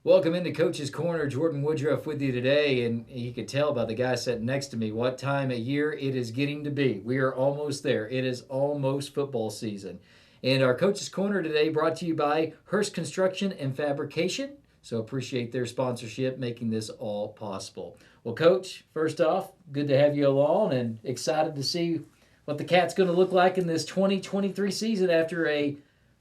Welcome into Coach's Corner. Jordan Woodruff with you today, and you can tell by the guy sitting next to me what time of year it is getting to be. We are almost there. It is almost football season. And our Coach's Corner today brought to you by Hurst Construction and Fabrication. So appreciate their sponsorship making this all possible. Well, Coach, first off, good to have you along and excited to see what the Cat's going to look like in this 2023 season after a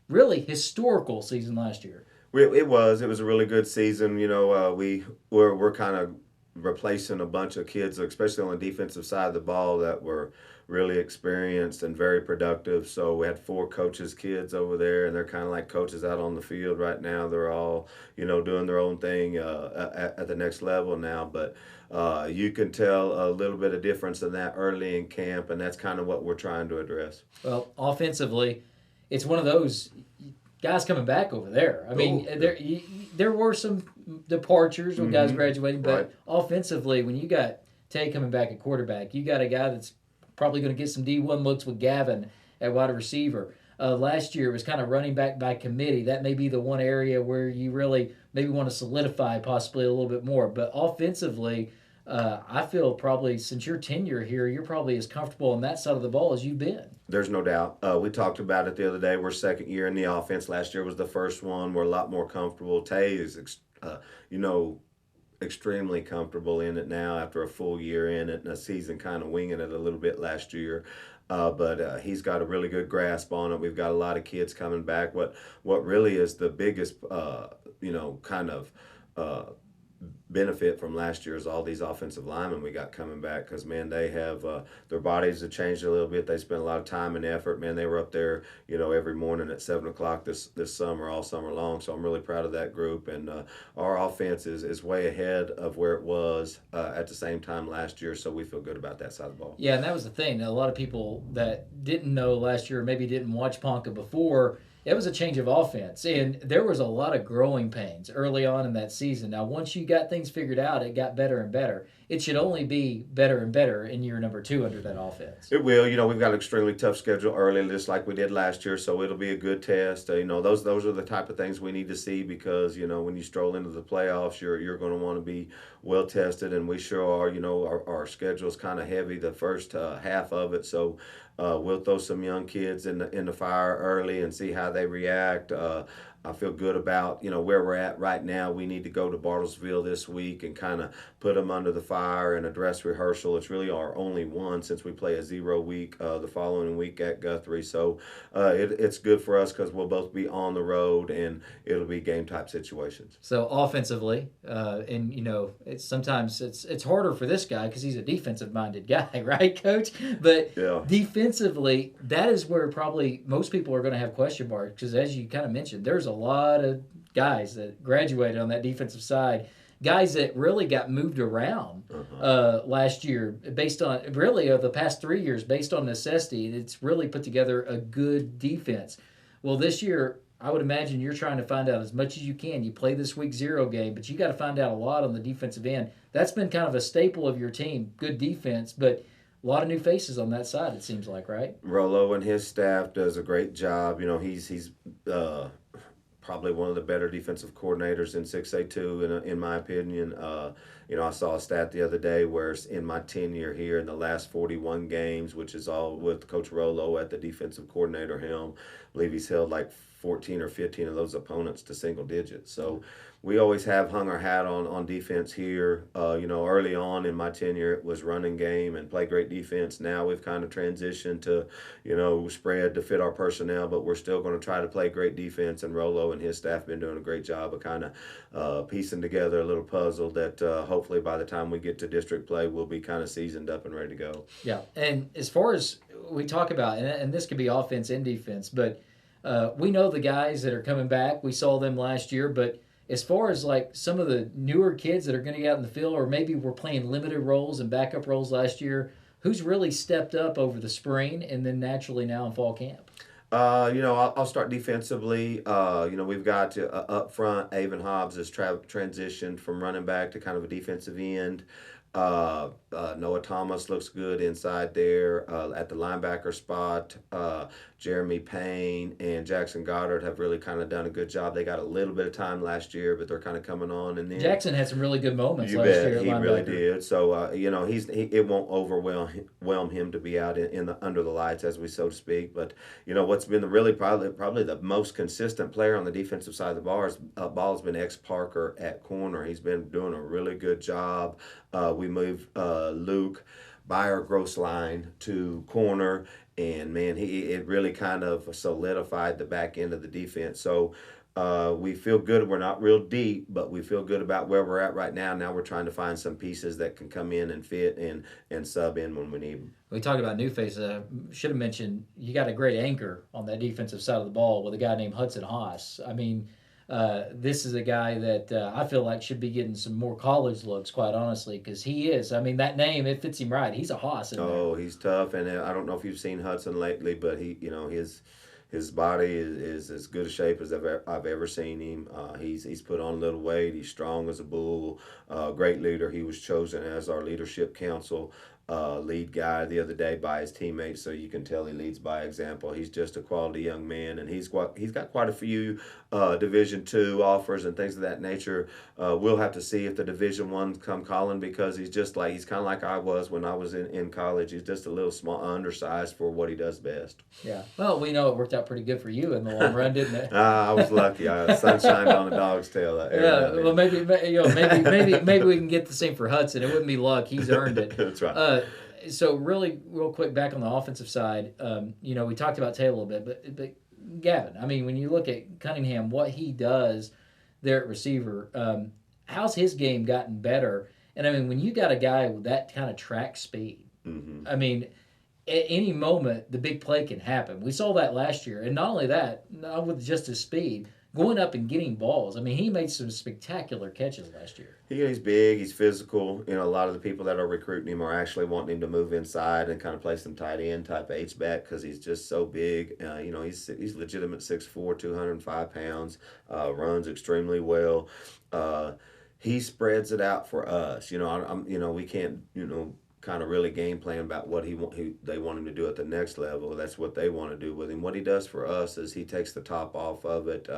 really historical season last year. It was a really good season. We're kind of replacing a bunch of kids, especially on the defensive side of the ball, that were really experienced and very productive. So we had four coaches' kids over there, and they're kind of like coaches out on the field right now. They're all doing their own thing at the next level now, but. You can tell a little bit of difference in that early in camp, and that's kind of what we're trying to address. Well, offensively, it's one of those guys coming back over there. I mean, there were some departures when guys graduating, but Right. offensively, when you got Tay coming back at quarterback, you got a guy that's probably going to get some D1 looks with Gavin at wide receiver. Last year it was kind of running back by committee. That may be the one area where you really maybe want to solidify possibly a little bit more. But offensively, I feel probably since your tenure here, you're probably as comfortable on that side of the ball as you've been. There's no doubt. We talked about it the other day. We're second year in the offense. Last year was the first one. We're a lot more comfortable. Tay is, you know, extremely comfortable in it now after a full year in it and a season kind of winging it a little bit last year. But he's got a really good grasp on it. We've got a lot of kids coming back. What really is the biggest, kind of benefit from last year is all these offensive linemen we got coming back because man they have their bodies have changed a little bit. They spent a lot of time and effort. Man, they were up there every morning at 7 o'clock this summer, all summer long. So I'm really proud of that group, and our offense is way ahead of where it was at the same time last year, so we feel good about that side of the ball. Yeah, and that was the thing. A lot of people that didn't know last year, maybe didn't watch Ponca before, it was a change of offense. And there was a lot of growing pains early on in that season. Now, once you got things figured out, it got better and better. It should only be better and better in year number two under that offense. It will. We've got an extremely tough schedule early, just like we did last year. So it'll be a good test. Those are the type of things we need to see because when you stroll into the playoffs, you're going to want to be well tested, and we sure are. Our schedule's kind of heavy the first half of it, so we'll throw some young kids in the fire early and see how they react. I feel good about where we're at right now. We need to go to Bartlesville this week and kind of put them under the fire in a dress rehearsal. It's really our only one since we play a 0 week the following week at Guthrie. So it's good for us because we'll both be on the road and it'll be game type situations. So offensively, and sometimes it's harder for this guy because he's a defensive minded guy, right, Coach? But Yeah. defensively, that is where probably most people are going to have question marks because, as you kind of mentioned, there's a lot of guys that graduated on that defensive side, guys that really got moved around last year based on really the past 3 years based on necessity. It's really put together a good defense. Well, this year, I would imagine you're trying to find out as much as you can. You play this week 0 game, but you got to find out a lot on the defensive end. That's been kind of a staple of your team, good defense, but a lot of new faces on that side, it seems like, right? Rollo and his staff does a great job. He's probably one of the better defensive coordinators in 6A2, in my opinion. I saw a stat the other day where in my tenure here in the last 41 games, which is all with Coach Rollo at the defensive coordinator helm, I believe he's held like 14 or 15 of those opponents to single digits. So we always have hung our hat on defense here. Early on in my tenure, it was running game and play great defense. Now we've kind of transitioned to, spread to fit our personnel, but we're still going to try to play great defense. And Rollo and his staff have been doing a great job of kind of piecing together a little puzzle that hopefully by the time we get to district play, we'll be kind of seasoned up and ready to go. Yeah, and as far as we talk about, and this could be offense and defense, but we know the guys that are coming back. We saw them last year, but as far as like some of the newer kids that are going to get out in the field, or maybe were playing limited roles and backup roles last year, who's really stepped up over the spring and then naturally now in fall camp? I'll start defensively. We've got up front, Avon Hobbs has transitioned from running back to kind of a defensive end. Noah Thomas looks good inside there at the linebacker spot. Jeremy Payne and Jackson Goddard have really kind of done a good job. They got a little bit of time last year, but they're kind of coming on. And then Jackson had some really good moments you last bet year at he really linebacker. did. So it won't overwhelm him to be out in the under the lights, as we so to speak. But what's been the really probably the most consistent player on the defensive side of the ball has been X Parker at corner. He's been doing a really good job. We moved Luke by our gross line to corner, and man, it really kind of solidified the back end of the defense. So we feel good. We're not real deep, but we feel good about where we're at right now. Now we're trying to find some pieces that can come in and fit and sub in when we need them. We talked about new faces. Should have mentioned you got a great anchor on that defensive side of the ball with a guy named Hudson Haas. I mean, this is a guy that I feel like should be getting some more college looks, quite honestly, because he is. I mean, that name, it fits him right. He's a Haas in there. Oh, he's tough, and I don't know if you've seen Hudson lately, but his body is as good a shape as I've ever seen him. He's put on a little weight. He's strong as a bull. Great leader. He was chosen as our leadership council lead guy the other day by his teammates, so you can tell he leads by example. He's just a quality young man, and he's got quite a few Division II offers and things of that nature. We'll have to see if the Division I come calling, because he's kind of like I was when I was in college. He's just a little small, undersized for what he does best. Yeah. Well, we know it worked out pretty good for you in the long run, didn't it? I was lucky. Sun shined on a dog's tail. Yeah. Well, maybe we can get the same for Hudson. It wouldn't be luck. He's earned it. That's right. So really, real quick, back on the offensive side, we talked about Tay a little bit, but Gavin, I mean, when you look at Cunningham, what he does there at receiver, how's his game gotten better? And I mean, when you got a guy with that kind of track speed, Mm-hmm. I mean, at any moment the big play can happen. We saw that last year, and not only that, not with just his speed, going up and getting balls. I mean, he made some spectacular catches last year. He's big. He's physical. A lot of the people that are recruiting him are actually wanting him to move inside and kind of play some tight end type H back, because he's just so big. He's legitimate 6'4", 205 pounds. Runs extremely well. He spreads it out for us. We can't kind of really game plan about what they want him to do at the next level. That's what they want to do with him. What he does for us is he takes the top off of it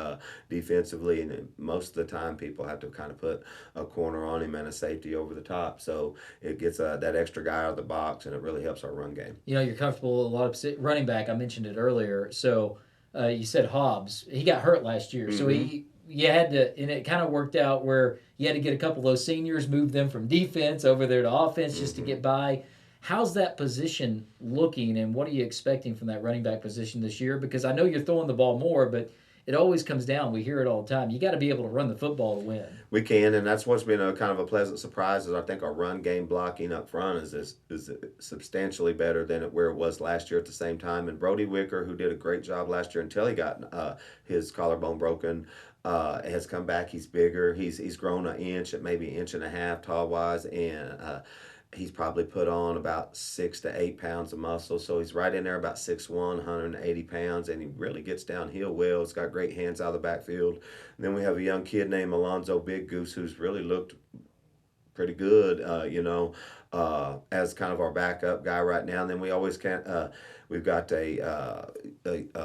defensively, and most of the time people have to kind of put a corner on him and a safety over the top, so it gets that extra guy out of the box, and it really helps our run game. You're comfortable a lot of running back. I mentioned it earlier. So you said Hobbs. He got hurt last year, so you had to, and it kind of worked out where you had to get a couple of those seniors, move them from defense over there to offense just to get by. How's that position looking, and what are you expecting from that running back position this year? Because I know you're throwing the ball more, but it always comes down. We hear it all the time. You got to be able to run the football to win. We can, and that's what's been a kind of a pleasant surprise. Is I think our run game blocking up front is substantially better than where it was last year at the same time. And Brody Wicker, who did a great job last year until he got his collarbone broken, has come back. He's bigger. He's grown an inch, at maybe an inch and a half tall wise, and he's probably put on about 6 to 8 pounds of muscle. So he's right in there about 6'1", 180 pounds, and he really gets downhill well. He's got great hands out of the backfield. And then we have a young kid named Alonzo Big Goose, who's really looked pretty good, as kind of our backup guy right now. And then we always we've got a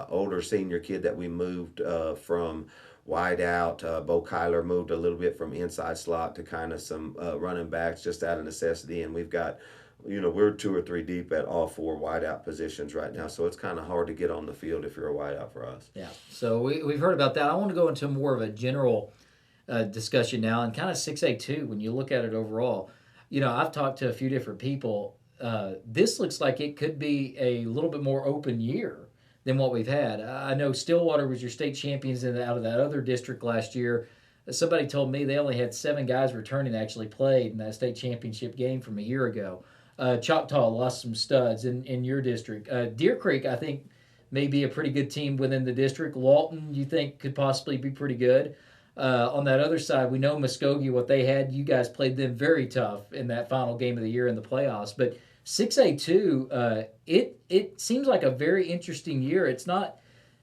older senior kid that we moved from wide out. Bo Kyler moved a little bit from inside slot to kind of some running backs just out of necessity. And we've got, we're 2 or 3 deep at all 4 wide out positions right now. So it's kind of hard to get on the field if you're a wide out for us. Yeah. So we've heard about that. I want to go into more of a general discussion now, and kind of 6A2 when you look at it overall. I've talked to a few different people. This looks like it could be a little bit more open year than what we've had. I know Stillwater was your state champions out of that other district last year. Somebody told me they only had 7 guys returning that actually played in that state championship game from a year ago. Choctaw lost some studs in your district. Deer Creek, I think, may be a pretty good team within the district. Lawton, you think, could possibly be pretty good. On that other side, we know Muskogee, what they had. You guys played them very tough in that final game of the year in the playoffs. But 6A2, it seems like a very interesting year. It's not,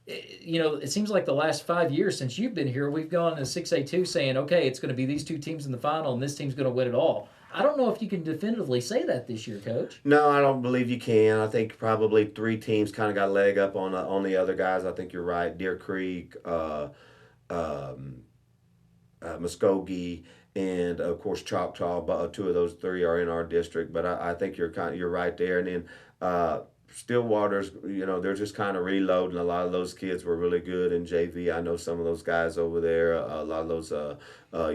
it seems like the last 5 years since you've been here, we've gone to 6A2 saying, okay, it's going to be these 2 teams in the final, and this team's going to win it all. I don't know if you can definitively say that this year, Coach. No, I don't believe you can. I think probably three teams kind of got a leg up on the other guys. I think you're right. Deer Creek, um, Muskogee, and of course Choctaw. But two of those three are in our district. But I think you're right there. And then Stillwater's, they're just kind of reloading. A lot of those kids were really good in JV. I know some of those guys over there. A lot of those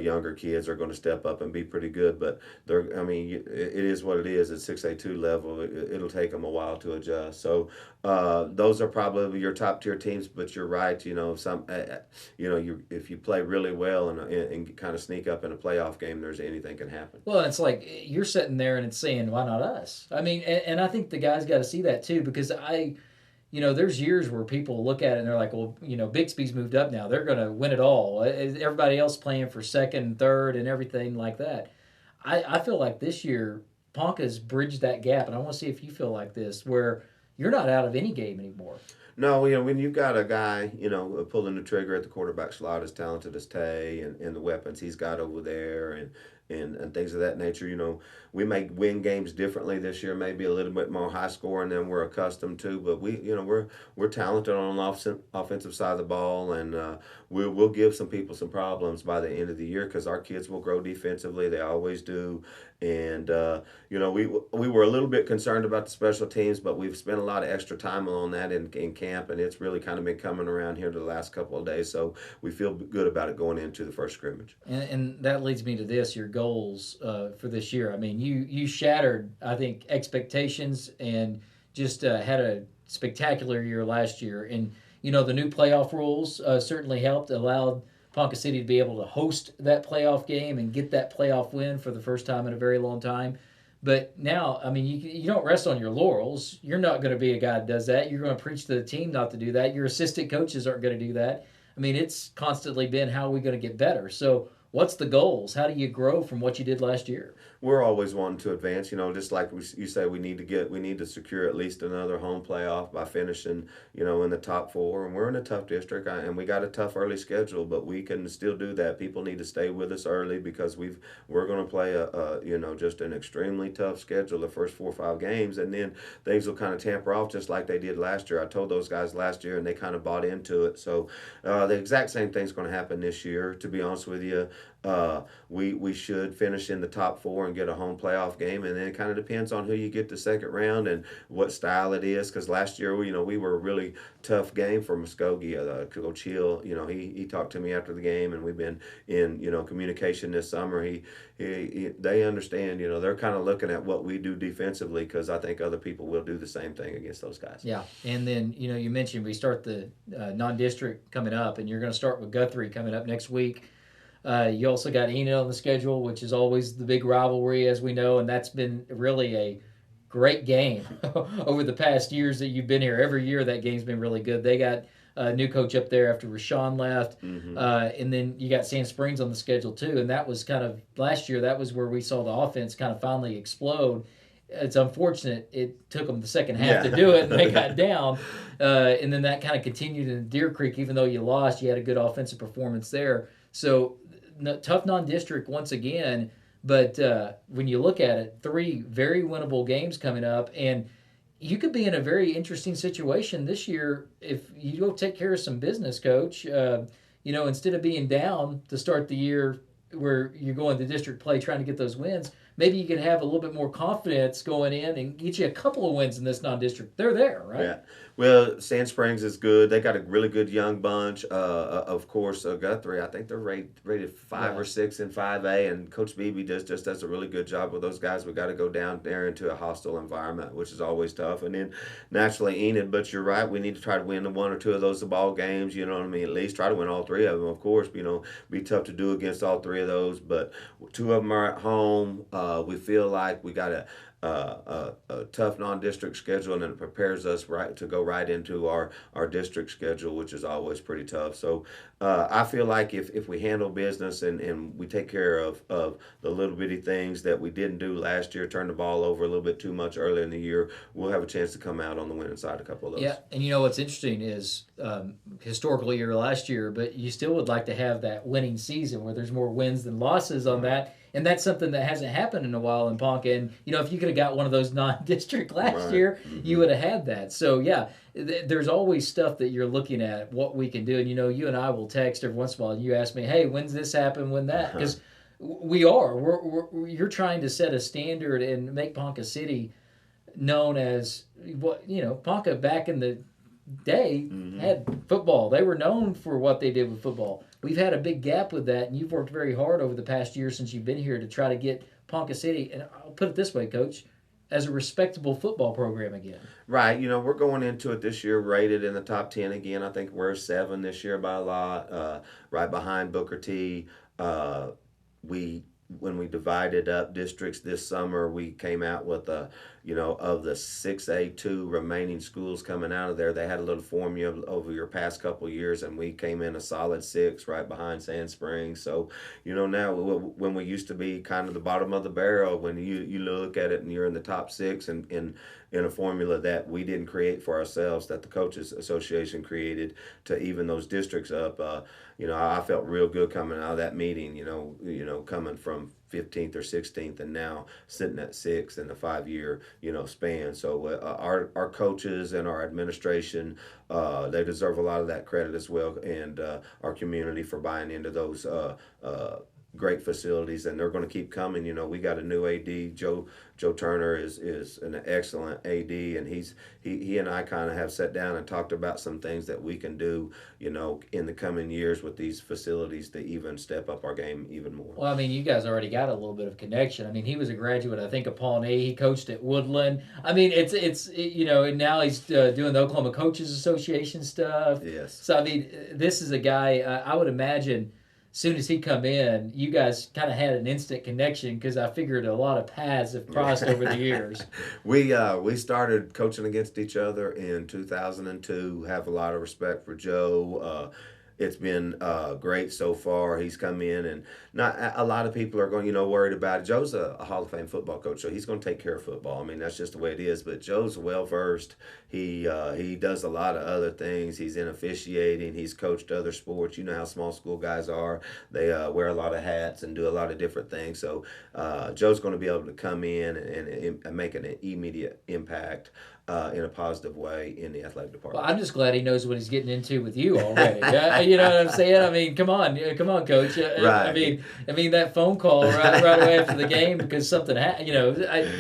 younger kids are going to step up and be pretty good. But it is what it is at 6A2 level. It'll take them a while to adjust. So those are probably your top tier teams. But you're right. If you play really well and kind of sneak up in a playoff game, anything can happen. Well, it's like you're sitting there and it's saying, why not us? I mean, and I think the guys got to see that too, because there's years where people look at it and they're like, well, Bixby's moved up now. They're going to win it all. Everybody else playing for second and third and everything like that. I feel like this year, Ponca's bridged that gap, and I want to see if you feel like this, where you're not out of any game anymore. No, when you've got a guy, pulling the trigger at the quarterback slot as talented as Tay and the weapons he's got over there and things of that nature, we may win games differently this year, maybe a little bit more high scoring than we're accustomed to, but we're talented on the offensive side of the ball, and we'll give some people some problems by the end of the year because our kids will grow defensively. They always do. And we were a little bit concerned about the special teams, but we've spent a lot of extra time on that in camp, and it's really kind of been coming around here the last couple of days. So we feel good about it going into the first scrimmage. And that leads me to this: your goals for this year. I mean, you shattered, I think, expectations and just had a spectacular year last year. And the new playoff rules certainly helped, allowed Ponca City to be able to host that playoff game and get that playoff win for the first time in a very long time. But now, I mean, you don't rest on your laurels. You're not going to be a guy that does that. You're going to preach to the team not to do that. Your assistant coaches aren't going to do that. I mean, it's constantly been, how are we going to get better? So what's the goals? How do you grow from what you did last year? We're always wanting to advance, just like you say, we need to secure at least another home playoff by finishing, in the top four. And we're in a tough district, and we got a tough early schedule, but we can still do that. People need to stay with us early because we're going to play just an extremely tough schedule the first 4 or 5 games, and then things will kind of tamper off just like they did last year. I told those guys last year, and they kind of bought into it. So the exact same thing's going to happen this year. To be honest with you, we should finish in the top 4 and get a home playoff game, and then it kind of depends on who you get the second round and what style it is. Because last year, we were a really tough game for Muskogee. Coach Hill, he talked to me after the game, and we've been in communication this summer. They understand. They're kind of looking at what we do defensively because I think other people will do the same thing against those guys. Yeah, and then you mentioned we start the non-district coming up, and you're going to start with Guthrie coming up next week. You also got Enid on the schedule, which is always the big rivalry, as we know, and that's been really a great game over the past years that you've been here. Every year that game's been really good. They got a new coach up there after Rashawn left, and then you got Sand Springs on the schedule too, and that was kind of last year. That was where we saw the offense kind of finally explode. It's unfortunate it took them the second half to do it, and they got down. And then that kind of continued in Deer Creek. Even though you lost, you had a good offensive performance there. So tough non-district once again, but when you look at it, 3 very winnable games coming up, and you could be in a very interesting situation this year if you go take care of some business, Coach. Instead of being down to start the year where you're going to district play trying to get those wins, maybe you can have a little bit more confidence going in and get you a couple of wins in this non-district. They're there, right? Yeah. Well, Sand Springs is good. They got a really good young bunch. Of course, Guthrie, I think they're rated 5 or 6 in 5A, and Coach Beebe just does a really good job with those guys. We got to go down there into a hostile environment, which is always tough. And then naturally Enid, but you're right, we need to try to win 1 or 2 of those ball games. You know what I mean? At least try to win all 3 of them. Of course, be tough to do against all 3 of those, but 2 of them are at home. We feel like we got a tough non-district schedule, and then it prepares us right to go right into our district schedule, which is always pretty tough. So I feel like if we handle business and we take care of the little bitty things that we didn't do last year, turn the ball over a little bit too much early in the year, we'll have a chance to come out on the winning side a couple of those. Yeah, and you know what's interesting is historical year last year, but you still would like to have that winning season where there's more wins than losses on that. And that's something that hasn't happened in a while in Ponca. And, you know, if you could have got one of those non-district last year, you would have had that. So, yeah, there's always stuff that you're looking at, what we can do. And, you know, you and I will text every once in a while, and you ask me, hey, when's this happen, when that? Because we are. You're trying to set a standard and make Ponca City known as, what you know, Ponca back in the day had football. They were known for what they did with football. We've had a big gap with that, and you've worked very hard over the past year since you've been here to try to get Ponca City, and I'll put it this way, Coach, as a respectable football program again. Right. You know, we're going into it this year rated in the top 10 again. I think we're 7 this year by a lot, right behind Booker T. When we divided up districts this summer, we came out with of the 6A2 remaining schools coming out of there, they had a little formula over your past couple of years, and we came in a solid 6 right behind Sand Springs. So, you know, now when we used to be kind of the bottom of the barrel, when you look at it and you're in the top 6 and in a formula that we didn't create for ourselves, that the Coaches Association created to even those districts up. I felt real good coming out of that meeting. Coming from 15th or 16th and now sitting at 6th in a 5-year span. So our coaches and our administration, they deserve a lot of that credit as well, and our community for buying into those great facilities, and they're going to keep coming. We got a new AD. Joe Turner is an excellent AD, and he and I kind of have sat down and talked about some things that we can do, in the coming years with these facilities to even step up our game even more. Well, I mean, you guys already got a little bit of connection. I mean, he was a graduate, I think, of Pawnee. He coached at Woodland. I mean, it's and now he's doing the Oklahoma Coaches Association stuff. Yes. So, I mean, this is a guy, I would imagine, soon as he come in, you guys kind of had an instant connection, because I figured a lot of paths have crossed over the years. We started coaching against each other in 2002. Have a lot of respect for Joe. It's been great so far. He's come in, and not a lot of people are going, worried about it. Joe's a Hall of Fame football coach, so he's going to take care of football. I mean, that's just the way it is. But Joe's well versed. He does a lot of other things. He's in officiating. He's coached other sports. You know how small school guys are. They wear a lot of hats and do a lot of different things. So Joe's going to be able to come in and make an immediate impact in a positive way in the athletic department. Well, I'm just glad he knows what he's getting into with you already. You know what I'm saying? I mean, come on, Coach. Right. I mean that phone call right away after the game because something happened.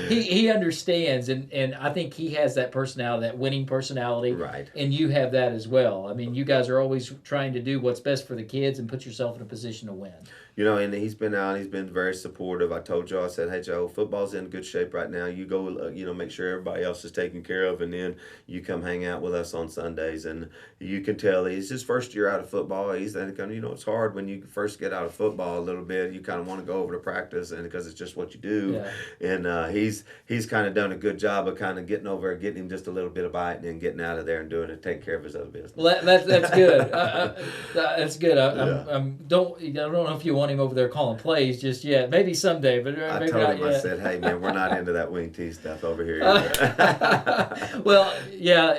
He understands, and I think he has that personality, that winning personality. Right. And you have that as well. I mean, you guys are always trying to do what's best for the kids and put yourself in a position to win. And he's been out. He's been very supportive. I told Joe, I said, "Hey, Joe, football's in good shape right now. You go, make sure everybody else is taken care of, and then you come hang out with us on Sundays." And you can tell he's his first year out of football. He's kind of, it's hard when you first get out of football a little bit. You kind of want to go over to practice, and because it's just what you do. Yeah. And he's kind of done a good job of kind of getting over, getting him just a little bit of bite, and then getting out of there and doing it, taking care of his other business. Well, that's good. That's good. I don't know if you want him over there calling plays just yet. Maybe someday, but I maybe told not him, yet. I said, "Hey, man, we're not into that wing tee stuff over here." Well, yeah,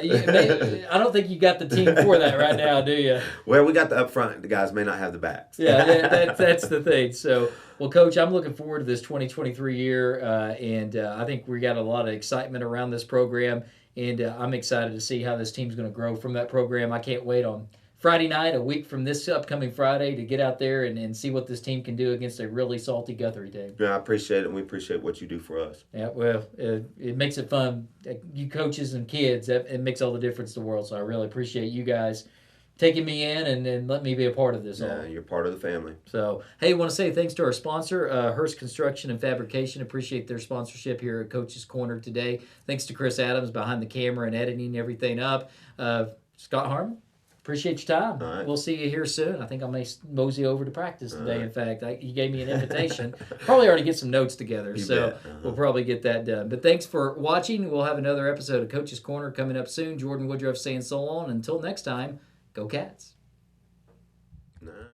I don't think you got the team for that right now, do you? Well, we got the up front. The guys may not have the backs. Yeah, that's the thing. So, well, Coach, I'm looking forward to this 2023 year, and I think we got a lot of excitement around this program, and I'm excited to see how this team's going to grow from that program. I can't wait on Friday night, a week from this upcoming Friday, to get out there and see what this team can do against a really salty Guthrie team. Yeah, I appreciate it, and we appreciate what you do for us. Yeah, well, it makes it fun. You coaches and kids, it makes all the difference in the world, so I really appreciate you guys taking me in and let me be a part of this. Yeah, you're part of the family. So, hey, I want to say thanks to our sponsor, Hearst Construction and Fabrication. Appreciate their sponsorship here at Coach's Corner today. Thanks to Chris Adams behind the camera and editing everything up. Scott Harmon. Appreciate your time. All right. We'll see you here soon. I think I may mosey over to practice today. right. In fact, you gave me an invitation. Probably already get some notes together, You so bet. we'll probably get that done. But thanks for watching. We'll have another episode of Coach's Corner coming up soon. Jordan Woodruff saying so long. Until next time, go Cats.